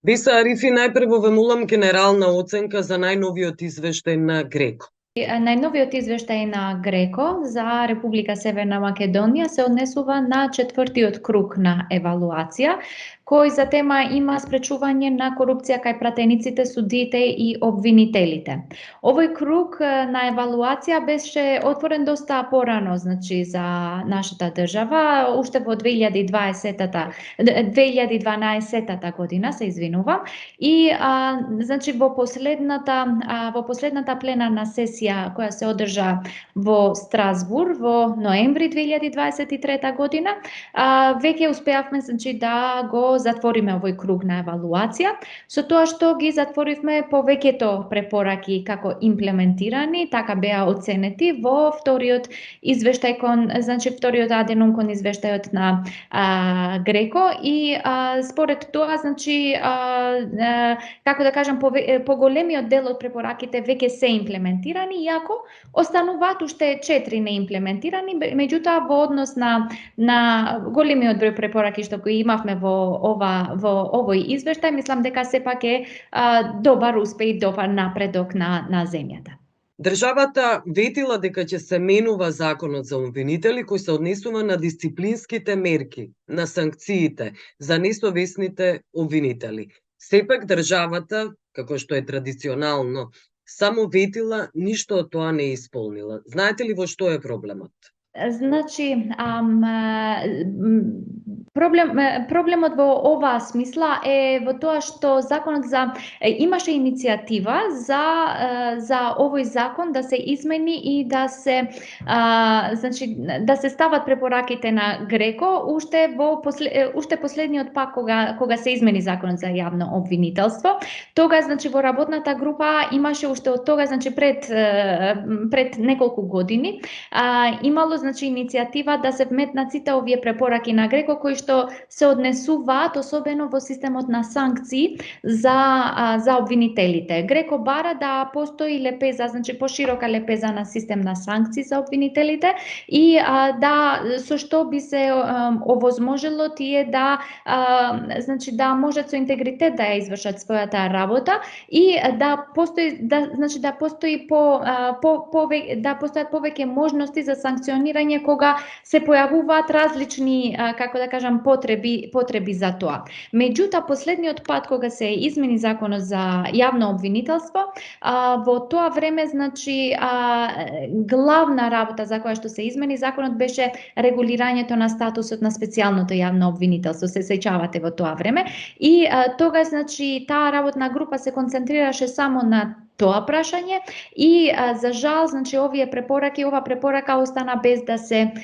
Виса Арифи, најпрво ве молам генерална оценка за најновиот извештај на Греко. Најновиот извештај на Греко за Република Северна Македонија се однесува на 4-тиот круг на евалуација, кој за тема има спречување на корупција кај пратениците, судиите и обвинителите. Овој круг на евалуација беше отворен доста порано, значи за нашата држава, уште во 2012 година, се извинувам, и значи во последната пленарна сесија која се одржа во Страсбур во ноември 2023 година, веќе успеавме значи да го затвориме овој круг на евалуација, со тоа што ги затворивме повеќето препораки како имплементирани, така беа оценети во вториот извештај значи вториот аденум кон извештајот на Греко, и според тоа значи како да кажам поголемиот дел од препораките веќе се имплементирани, иако остануваат уште 4 неимплементирани, меѓутоа во однос на големиот број препораки што кои имавме во овој извештај, мислам дека сепак е добар успех и добар напредок на земјата. Државата ветила дека ќе се менува законот за обвинители кој се однесува на дисциплинските мерки, на санкциите за несовесните обвинители. Сепак државата, како што е традиционално, само ветила, ништо од тоа не исполнила. Знаете ли во што е проблемот? Значи, проблемот во оваа смисла е во тоа што законот имаше иницијатива за овој закон да се измени и да се значи да се стават препораките на Греко уште последниот пак кога се измени законот за јавно обвинителство. Тога значи во работната група имаше уште од тога значи пред неколку години имало значи иницијатива да се вметнат сите овие препораки на Греко кои што се однесуваат особено во системот на санкции за обвинителите. Греко бара да постои лепеза, значи поширока лепеза на систем на санкции за обвинителите и со што би се овозможело тие да значи да можат со интегритет да ја извршат својата работа и да постои да постојат повеќе можности за санкционирање кога се појавуваат различни, како да кажам, потреби за тоа. Меѓутоа, последниот пат кога се измени законот за јавно обвинителство, во тоа време, значи, главна работа за која што се измени законот беше регулирањето на статусот на специјалното јавно обвинителство. Се сеќавате во тоа време и тогаш, значи, таа работна група се концентрираше само на тоа прашање и за жал, значи ова препорака остана без да се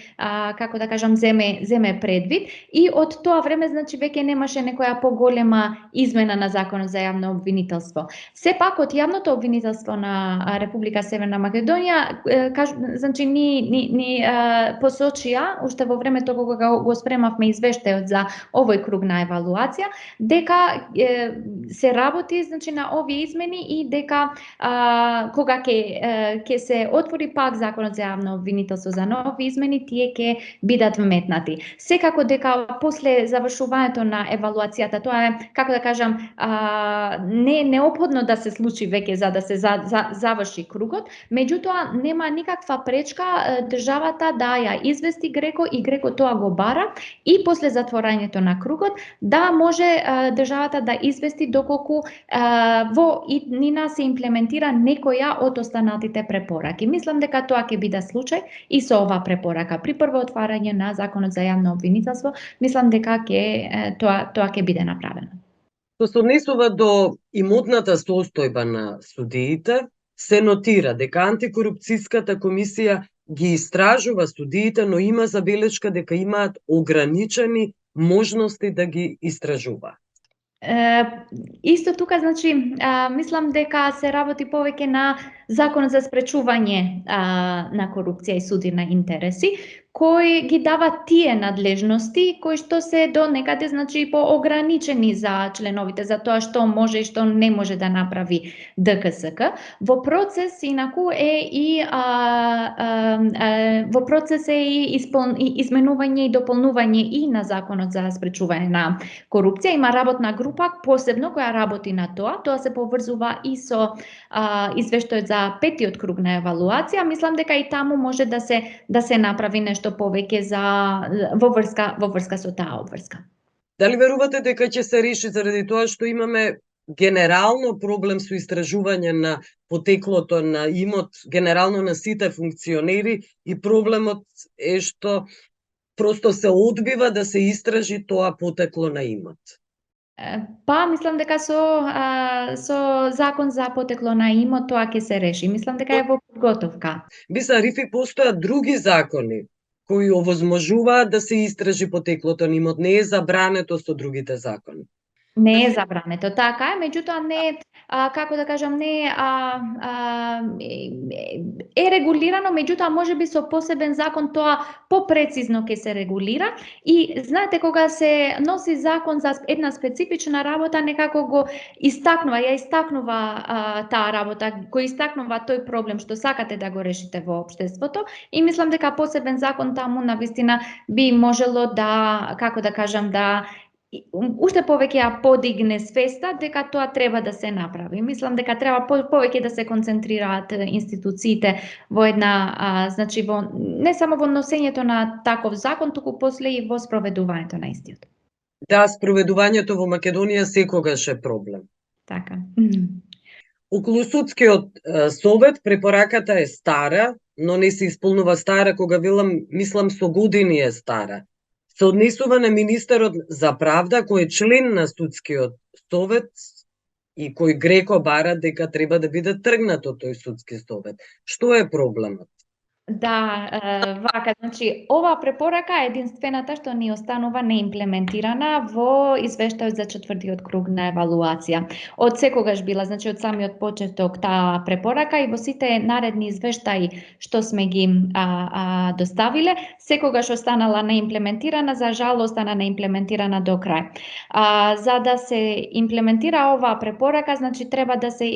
како да кажам земе предвид и од тоа време значи веќе немаше некоја поголема измена на законот за јавно обвинителство. Сепак од јавното обвинителство на Република Северна Македонија значи ни посочија уште во времето кога го спремавме извештајот за овој круг на евалуација дека се работи значи на овие измени и дека кога ќе се отвори пак законот за јавно обвинителство за нови измени, тие ќе бидат вметнати. Секако дека после завршувањето на евалуацијата, тоа е, како да кажам, не е неопходно да се случи веќе за да се заврши кругот, меѓутоа нема никаква пречка државата да ја извести Греко и Греко тоа го бара и после затворањето на кругот да може државата да извести доколку во иднина се имплементира некоја од останатите препораки. Мислам дека тоа ќе биде случај и со оваа препорака. При прво отварање на законот за јавно обвинителство, мислам дека тоа ќе биде направено. Што се однесува до имотната состојба на судиите, се нотира дека антикорупцијската комисија ги истражува судиите, но има забелешка дека имаат ограничени можности да ги истражува. Исто тука, значи, мислам дека се работи повеќе на законот за спречување на корупција и суди на интереси, кој ги дава тие надлежности, кои што се до некаде, значи, поограничени за членовите, за тоа што може и што не може да направи ДКСК. Во процес инаку е и во процес е и изменување и дополнување и на законот за спречување на корупција. Има работна група посебно која работи на тоа. Тоа се поврзува и со извештајот за петиот круг на евалуација. Мислам дека и таму може да се направи нешто повеќе во врска со таа обврска. Дали верувате дека ќе се реши заради тоа што имаме генерално проблем со истражување на потеклото на имот, генерално на сите функционери, и проблемот е што просто се одбива да се истражи тоа потекло на имот? Па, мислам дека со закон за потекло на имот тоа ќе се реши. Мислам дека е во подготовка. Биса Рифи, постојат други закони кои овозможуваат да се истражи потеклото на имот. Не е забрането со другите закони. Не е забрането, така е, меѓутоа не е, како да кажам, не е регулирано, меѓутоа можеби со посебен закон тоа попрецизно ќе се регулира. И знаете, кога се носи закон за една специфична работа, некако го истакнува таа работа, кој истакнува тој проблем што сакате да го решите во општеството, и мислам дека посебен закон таму навистина би можело да, како да кажам, да уште повеќе ја подигне свеста дека тоа треба да се направи. Мислам дека треба повеќе да се концентрираат институциите во една, значи не само во носењето на таков закон, туку после и во спроведувањето на истиот. Да, спроведувањето во Македонија секогаш е проблем. Така. Околу судскиот совет препораката е стара, но не се исполнува стара, кога мислам со години е стара. Се однесува на министерот за правда, кој е член на судскиот совет и кој греко бара дека треба да биде тргнат од тој судски совет. Што е проблемот? Да, вака, значи, оваа препорака е единствената што ни останува неимплементирана во извештајот за четвртиот круг на евалуација. Од секогаш била, значи од самиот почеток таа препорака, и во сите наредни извештаи што сме ги доставиле, секогаш останала неимплементирана, за жал остана неимплементирана до крај. За да се имплементира оваа препорака, значи треба да се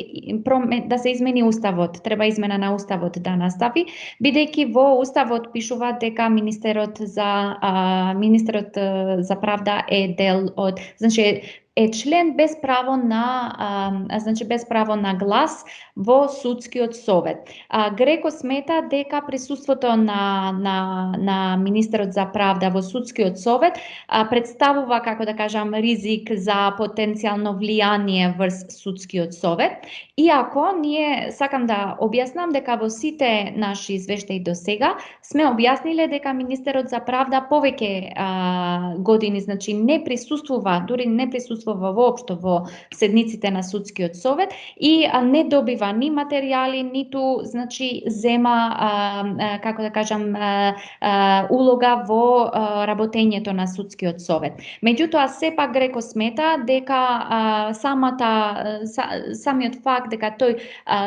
измени уставот, треба измена на уставот да настапи, бидејќи во уставот пишува дека министерот за правда е дел од, значи е член без право на глас во судскиот совет. Греко смета дека присуството на министерот за правда во судскиот совет представува, како да кажам, ризик за потенцијално влијание врз судскиот совет. Иако ние, сакам да објаснам дека во сите наши извештаи до сега сме објасниле дека министерот за правда повеќе години, значи не присуствува, дури не присуствува воопшто во седниците на судскиот совет и не добива ни материјали, ниту, значи, зема, како да кажам, улога во работењето на судскиот совет. Меѓутоа, сепак Греко смета дека самиот факт дека тој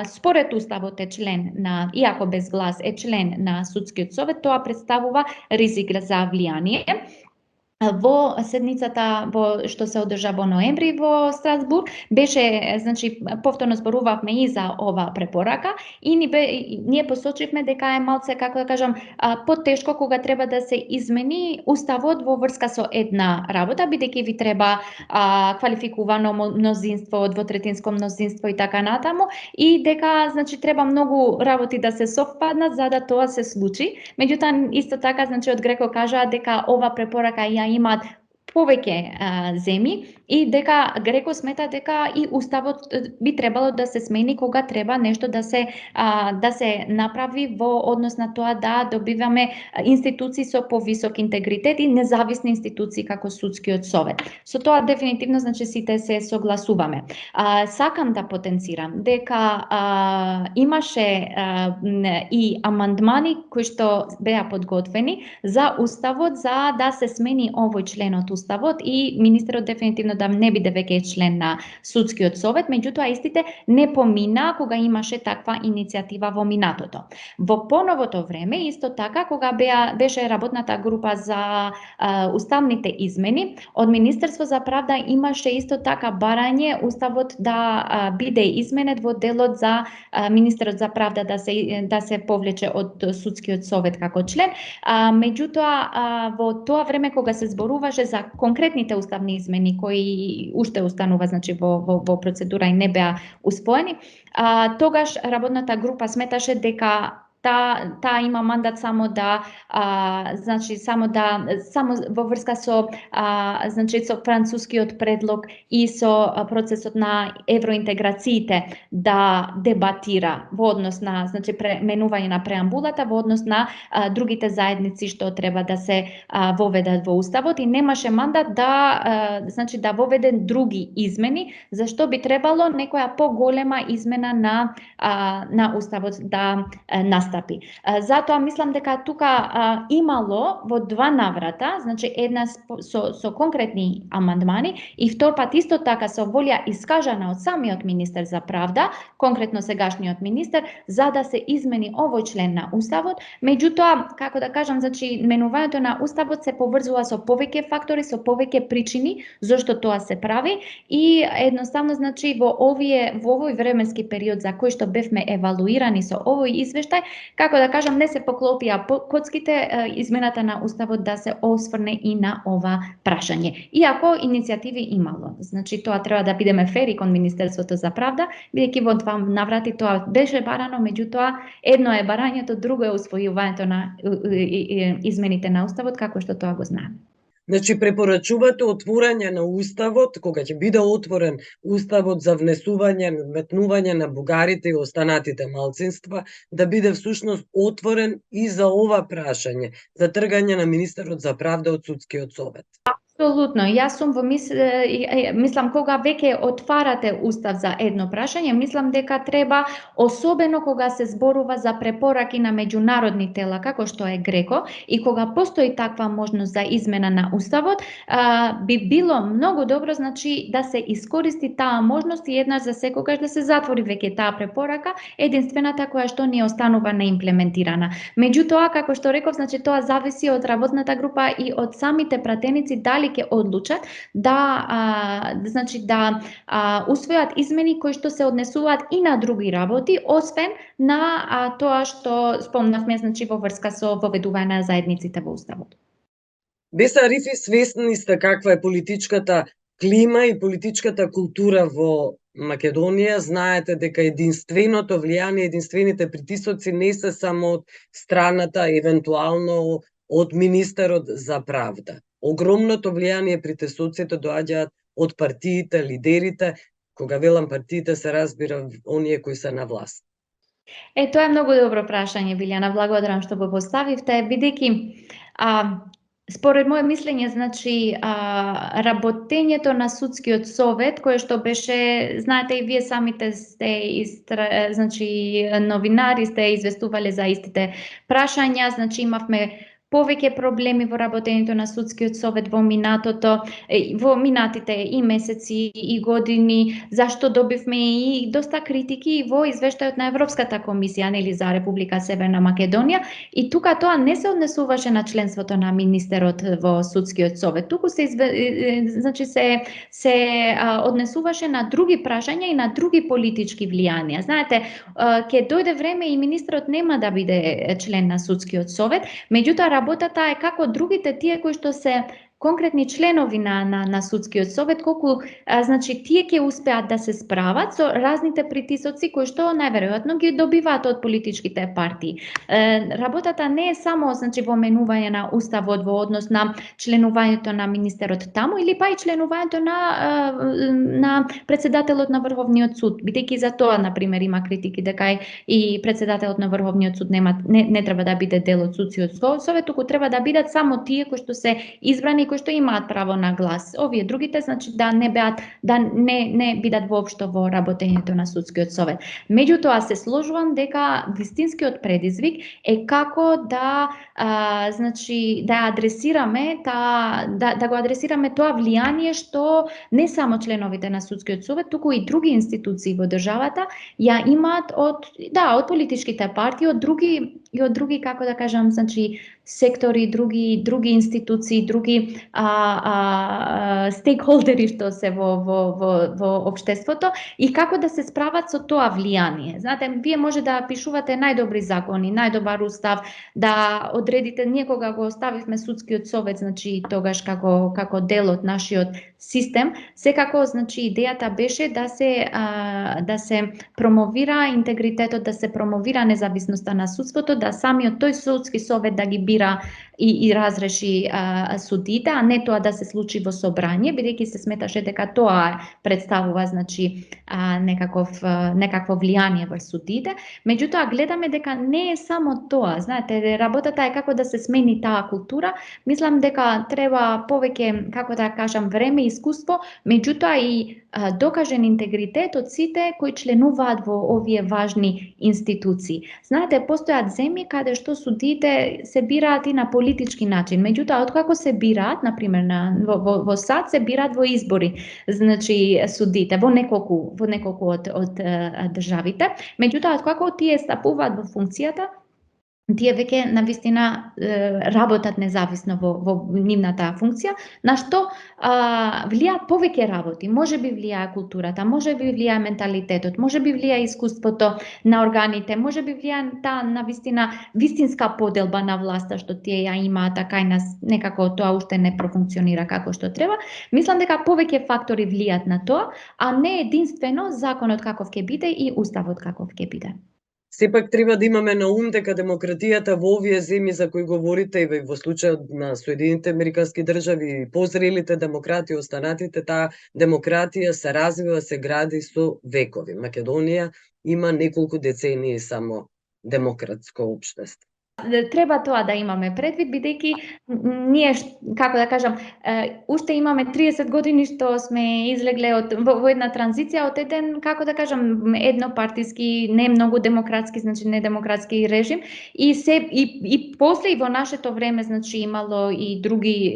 според уставот е член на, иако без глас, е член на судскиот совет, тоа представува ризик за влијание. Во седницата што се одржа во ноември во Страсбург беше, значи, повторно зборувавме и за ова препорака и ние посочивме дека е малце, како да кажам, потешко кога треба да се измени уставот во врска со една работа, бидејќи ви треба квалификувано мнозинство, двотретинско мнозинство и така натаму, и дека, значи, треба многу работи да се совпаднат за да тоа се случи. Меѓутоа, исто така, значи, од Греко кажаа дека ова препорака ја имаат повеќе земји и дека Греко смета дека и уставот би требало да се смени кога треба нешто да се направи во однос на тоа да добиваме институции со повисок интегритет и независни институции како судскиот совет. Со тоа дефинитивно, значи, сите се согласуваме. Сакам да потенцирам дека имаше и амандмани кои што беа подготвени за уставот за да се смени овој член од уставот и министерот дефинитивно да не биде веќе член на судскиот совет, меѓутоа истите не помина кога имаше таква иницијатива во минатото. Во поновото време, исто така, кога беше работната група за уставните измени, од Министерство за правда имаше исто така барање уставот да биде изменет во делот за министерот за правда да се повлече од судскиот совет како член. Меѓутоа во тоа време кога се зборуваше за конкретните уставни измени кои уште останува значи во процедура и не беа успоени, тогаш работната група сметаше дека таа има мандат само во врска со со францускиот предлог и со процесот на евроинтеграциите да дебатира во однос на пременување на преамбулата во однос на другите заедници што треба да се воведат во уставот и немаше мандат да воведе други измени, зашто би требало некоја поголема измена на уставот да настапи. Затоа мислам дека тука имало во два наврата, една со конкретни амандмани и втор пат исто така со волја искажана од самиот министер за правда, конкретно сегашниот министер, за да се измени овој член на уставот. Меѓутоа, како да кажам, менувањето на уставот се поврзува со повеќе фактори, со повеќе причини зошто тоа се прави и едноставно во овој временски период за кој што бевме евалуирани со овој извештај, како да кажам, не се поклопија коцките, измената на уставот да се осврне и на ова прашање. Иако иницијативи имало. Тоа треба да бидеме фери кон Министерството за правда, бидејќи во два наврати тоа беше барано, меѓутоа едно е барањето, друго е усвојувањето на измените на уставот како што тоа го знаеме. Препорачувате отворање на уставот, кога ќе биде отворен уставот за внесување, метнување на бугарите и останатите малцинства, да биде всушност отворен и за ова прашање, за тргање на министерот за правда од судскиот совет. Апсолутно. Јас сум мислам кога веќе отварате устав за едно прашање, мислам дека треба, особено кога се зборува за препораки на меѓународни тела како што е ГРЕКО и кога постои таква можност за измена на уставот, би било многу добро да се искористи таа можност и еднаш за секогаш да се затвори веќе таа препорака, единствената која што ни останува неимплементирана. Меѓутоа, како што реков, тоа зависи од работната група и од самите пратеници дали ќе одлучат да усвојат измени кои што се однесуваат и на други работи, освен на тоа што спомнавме во врска со воведување на заедниците во уставот. Беса Арифи, свесни сте каква е политичката клима и политичката култура во Македонија. Знаете дека единственото влијание, единствените притисоци не се само од страната, евентуално од министерот за правда. Огромното влијание притисоците доаѓаат од партиите, лидерите. Кога велам партиите, се разбира оние кои се на власт. Тоа е многу добро прашање, Билјана, благодарам што го поставивте, бидејќи според моје мислење, работењето на судскиот совет, кое што беше, знаете и вие самите сте новинари, сте известувале за истите прашања, имавме повеќе проблеми во работењето на судскиот совет во минатите и месеци и години, зашто добивме и доста критики и во извештајот на Европската комисија за Република Северна Македонија, и тука тоа не се однесуваше на членството на министерот во судскиот совет, туку се однесуваше на други прашања и на други политички влијанија. Знаете, ќе дојде време и министерот нема да биде член на судскиот совет, меѓутоа работата е како другите тие кои што се конкретни членови на судскиот совет, колку тие ќе успеат да се справат со разните притисоци кои што најверојатно ги добиваат од политичките партии. Работата не е само во менување на уставот во однос на членувањето на министерот таму или па и членувањето на председателот на Врховниот суд, бидејќи за тоа на пример има критики дека и председателот на Врховниот суд не треба да биде дел од судскиот совет, туку треба да бидат само тие кои што се избрани, кои што имаат право на глас. Овие другите, значи да не бидат воопшто во работењето на судскиот совет. Меѓутоа се сложувам дека вистинскиот предизвик е како да значи да адресираме да го адресираме тоа влијание што не само членовите на судскиот совет, туку и други институции во државата ја имаат од политичките партии, од други како да кажам, значи сектори, други институции, други стейкхолдери што се во општеството и како да се справат со тоа влијание. Знаете, вие може да пишувате најдобри закони, најдобар устав, да одредите, ние кога го оставивме судскиот совет, значи тогаш како дел од нашиот систем, секако значи идејата беше да се промовира интегритетот, да се промовира независноста на судството, да самиот тој судски совет да ги бира и разреши судите, а не тоа да се случи во собрание, бидејќи се сметаше дека тоа представува значи некакво влијание врз судите. Меѓутоа гледаме дека не е само тоа, знаете, работата е како да се смени таа култура. Мислам дека треба повеќе, како да кажам, време и искуство, меѓутоа и докажен интегритет од сите кои членуваат во овие важни институции. Знаете, постојат земји каде што судиите се бираат и на политички начин, меѓутоа откако се бираат, например во САД се бираат во избори, значи судиите во неколку од државите, меѓутоа откако тие стапуваат во функцијата, тие веќе навистина работат независно во нивната функција, на што влијаат повеќе работи. Може би влијае културата, може би влијае менталитетот, може би влијае искуството на органите, може би влијае таа навистина вистинска поделба на власта што тие ја имаат, така и нас некако тоа уште не профункционира како што треба. Мислам дека повеќе фактори влијаат на тоа, а не единствено законот каков ќе биде и уставот каков ќе биде. Сепак треба да имаме на ум дека демократијата во овие земји за кои говорите и во случајот на Соединените Американски држави и позрелите демократии, останатите, таа демократија се развива, се гради со векови. Македонија има неколку децении само демократско општество. Треба тоа да имаме предвид, бидејќи ние, како да кажам, уште имаме 30 години што сме излегле во една транзиција од еден, како да кажам, еднопартиски, не многу демократски, значи недемократски режим, и после и во нашето време, значи имало и други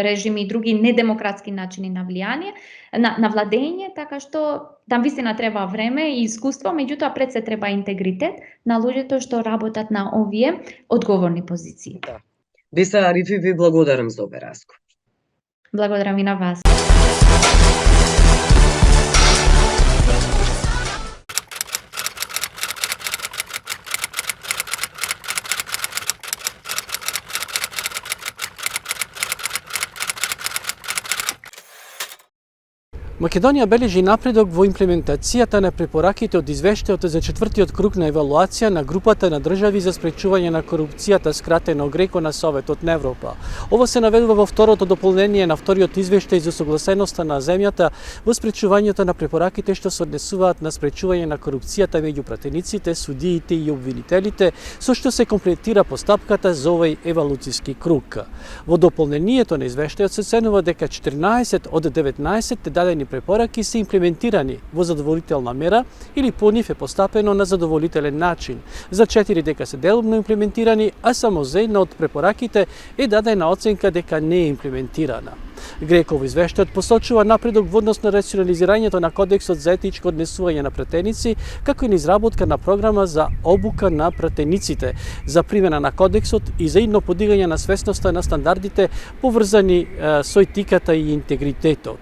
режими, други недемократски начини на влијание, на владење, така што навистина треба време и искуство, меѓутоа пред се треба интегритет на луѓето што работат на овие одговорни позиции. Да. Биса Арифи, ви благодарам за овој разговор. Благодарам и на вас. Македонија бележи напредок во имплементацијата на препораките од извештајот за четвртиот круг на евалуација на групата на држави за спречување на корупцијата, скратено ГРЕКО, на Советот на Европа. Ова се наведува во второто дополнение на вториот извештај за согласеноста на земјата во спречувањето на препораките што се однесуваат на спречување на корупцијата меѓу пратениците, судиите и обвинителите, со што се комплетира постапката за овој евалуциски круг. Во дополнението на извештајот се ценува дека 14 од 19 дадени препораки се имплементирани во задоволителна мера или по нив е постапено на задоволителен начин. За 4 дека се делумно имплементирани, а само за една од препораките е дадена оценка дека не е имплементирана. ГРЕКО во извештајот посочува напредок во однос на рационализирањето на кодексот за етичко однесување на пратеници, како и на изработка на програма за обука на пратениците, за примена на кодексот и за идно подигање на свесноста на стандардите поврзани со етиката и интегритетот.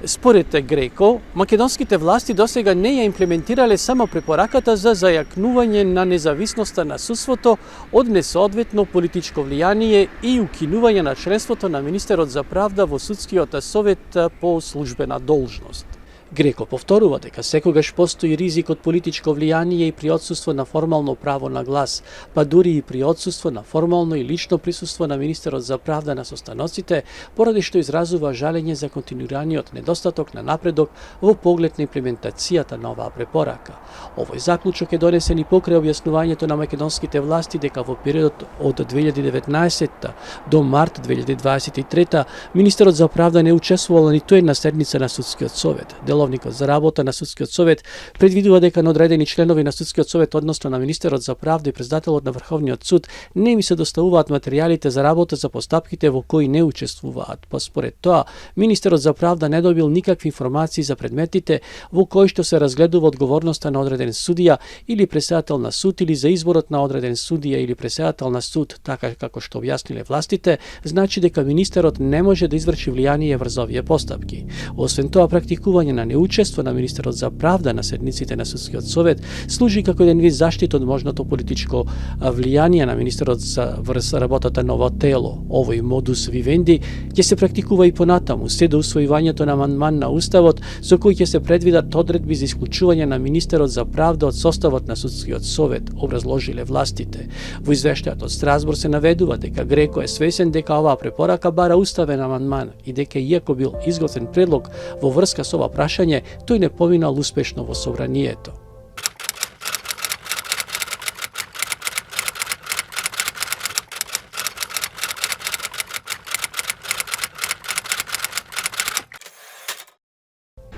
Според ГРЕКО, македонските власти досега не ја имплементирале само препораката за зајакнување на независноста на судството од несоодветно политичко влијание и укинување на членството на министерот за правда во судскиот совет по службена должност. Греко повторува дека секогаш постои ризик од политичко влијание и при отсуство на формално право на глас, па дури и при отсуство на формално и лично присуство на министерот за правда на состаноците, поради што изразува жалење за континуираниот недостаток на напредок во поглед на имплементацијата на оваа препорака. Овој заклучок е донесен и покрај објаснувањето на македонските власти дека во периодот од 2019 до март 2023 министерот за правда не учествувал ниту една седница на судскиот совет. Деловникот за работа на судскиот совет предвидува дека на одредени членови на судскиот совет, односно на министерот за правда и председателот на Врховниот суд, не ми се доставуваат материјалите за работа за постапките во кои не учествуваат. Па според тоа, министерот за правда не добил никакви информации за предметите во кои што се разгледува одговорноста на одреден судија или преседател на суд или за изборот на одреден судија или преседател на суд, така како што објасниле властите, значи дека министерот не може да изврши влијание врз овие постапки. Освен тоа, практикување на неучество на министерот за правда на седниците на судскиот совет служи како еден вид заштита од можното политичко влијание на министерот за врз работата на ова тело. Овој модус вивенди ќе се практикува и понатаму, се до усвојувањето на амандман на уставот со кој ќе се предвидат одредби за исклучување на министерот за правда од составот на судскиот совет, образложиле властите. Во извештајот од Страсбург се наведува дека Греко е свесен дека оваа препорака бара уставен амандман и дека иако бил изготвен предлог во врска со ова прашање, тој не поминал успешно во собранието.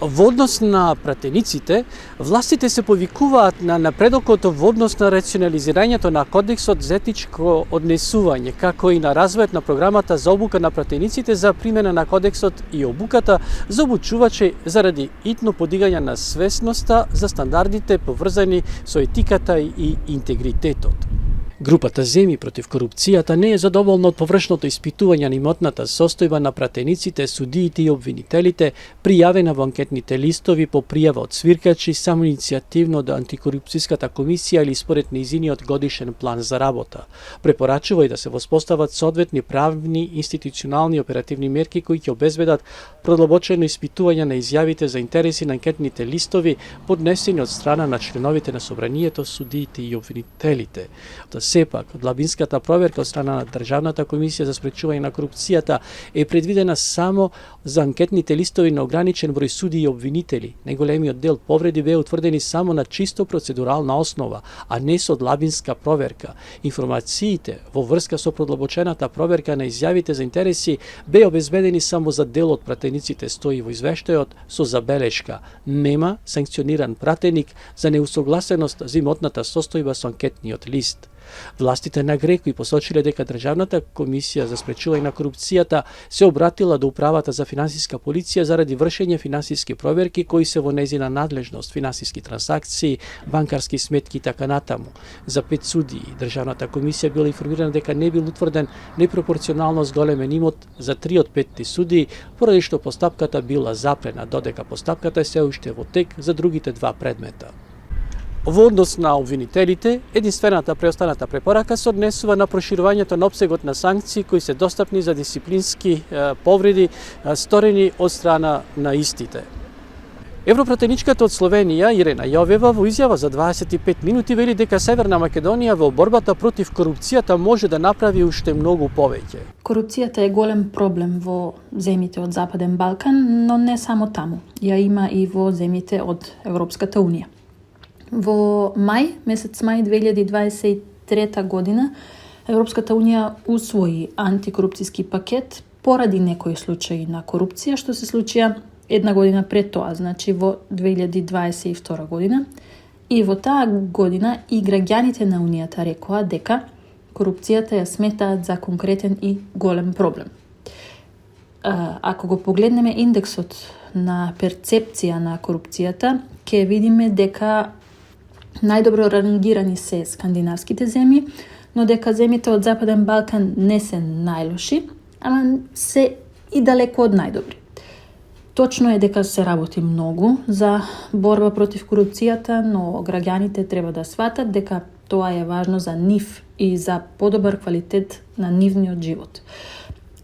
Во однос на пратениците, властите се повикуваат на напредокот во однос на рационализирањето на кодексот за етичко однесување, како и на развојот на програмата за обука на пратениците за примена на кодексот и обуката за обучувачи заради итно подигање на свесноста за стандардите поврзани со етиката и интегритетот. Групата Земи против корупцијата не е задоволна од површното испитување на имотната состојба на пратениците, судиите и обвинителите, пријавена во анкетните листови по пријава од свиркачи, самоиницијативно од антикорупцијската комисија или според нејзиниот годишен план за работа. Препорачува и да се воспостават соодветни правни, институционални и оперативни мерки кои ќе обезбедат продлабочено испитување на изјавите за интереси на анкетните листови поднесени од страна на членовите на собранието, судиите и обвинителите. Сепак, длабинската проверка од страна на Државната комисија за спречување на корупцијата е предвидена само за анкетните листови на ограничен број судии и обвинители. Најголемиот дел повреди беа утврдени само на чисто процедурална основа, а не со длабинска проверка. Информациите во врска со продлабочената проверка на изјавите за интереси беа обезбедени само за дел од пратениците, стои во извештајот со забелешка: нема санкциониран пратеник за неусогласеност за имотната состојба со анкетниот лист. Властите на Греко и посочиле дека Државната комисија за спречување на корупцијата се обратила до Управата за финансиска полиција заради вршење финансиски проверки кои се во нејзина надлежност, финансиски трансакции, банкарски сметки и така натаму. За 5 судии Државната комисија била информирана дека не бил утврден непропорционално зголемен имот за 3 од 5 судии, поради што постапката била запрена, додека постапката е се уште во тек за другите 2 предмета. Во однос на обвинителите, единствената преостаната препорака се однесува на проширувањето на опсегот на санкции кои се достапни за дисциплински повреди сторени од страна на истите. Европратеничката од Словенија, Ирена Јовева, во изјава за 25 минути вели дека Северна Македонија во борбата против корупцијата може да направи уште многу повеќе. Корупцијата е голем проблем во земјите од Западен Балкан, но не само таму. Ја има и во земјите од Европската Унија. Во месец мај 2023 година, Европската Унија усвои антикорупцијски пакет поради некои случаи на корупција, што се случија една година пред тоа, значи во 2022 година. И во таа година и граѓаните на Унијата рекоа дека корупцијата ја сметаат за конкретен и голем проблем. Ако го погледнеме индексот на перцепција на корупцијата, ќе видиме дека најдобро рангирани се скандинавските земји, но дека земјите од Западен Балкан не се најлоши, ама се и далеко од најдобри. Точно е дека се работи многу за борба против корупцијата, но граѓаните треба да сватат дека тоа е важно за нив и за подобар квалитет на нивниот живот.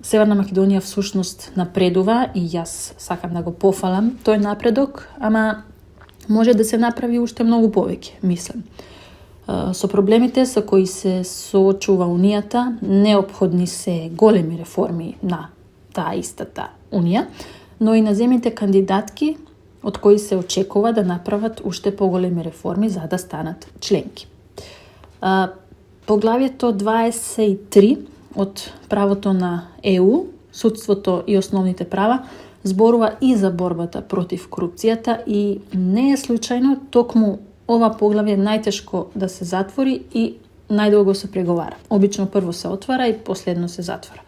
Северна Македонија всушност напредува и јас сакам да го пофалам тој напредок, ама може да се направи уште многу повеќе, мислам. Со проблемите со кои се соочува Унијата, неопходни се големи реформи на таа истата Унија, но и на земјите кандидатки од кои се очекува да направат уште поголеми реформи за да станат членки. Поглавието 23 од правото на ЕУ, судството и основните права, зборува и за борбата против корупцијата и не е случајно, токму ова поглавје најтешко да се затвори и најдолго се преговара. Обично прво се отвара и последно се затвора.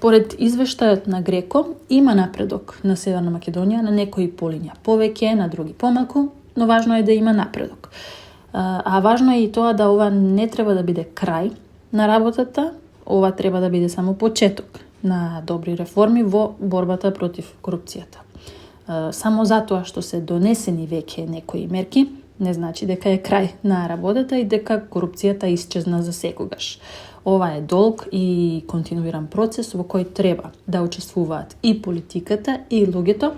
Поред извештајот на Греко, има напредок на Северна Македонија, на некои полиња повеќе, на други помалку, но важно е да има напредок. А важно е и тоа да ова не треба да биде крај на работата, ова треба да биде само почеток на добри реформи во борбата против корупцијата. Само затоа што се донесени веќе некои мерки, не значи дека е крај на работата и дека корупцијата исчезна за секогаш. Ова е долг и континуиран процес во кој треба да учествуваат и политиката и луѓето,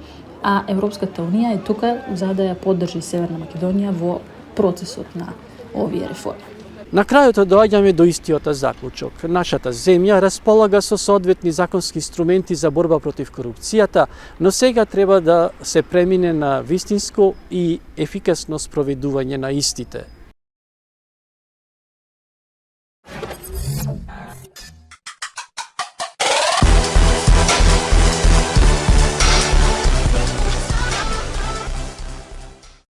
а Европската Унија е тука за да ја поддржи Северна Македонија во процесот на овие реформи. На крајот доаѓаме до истиот заклучок. Нашата земја располага со соодветни законски инструменти за борба против корупцијата, но сега треба да се премине на вистинско и ефикасно спроведување на истите.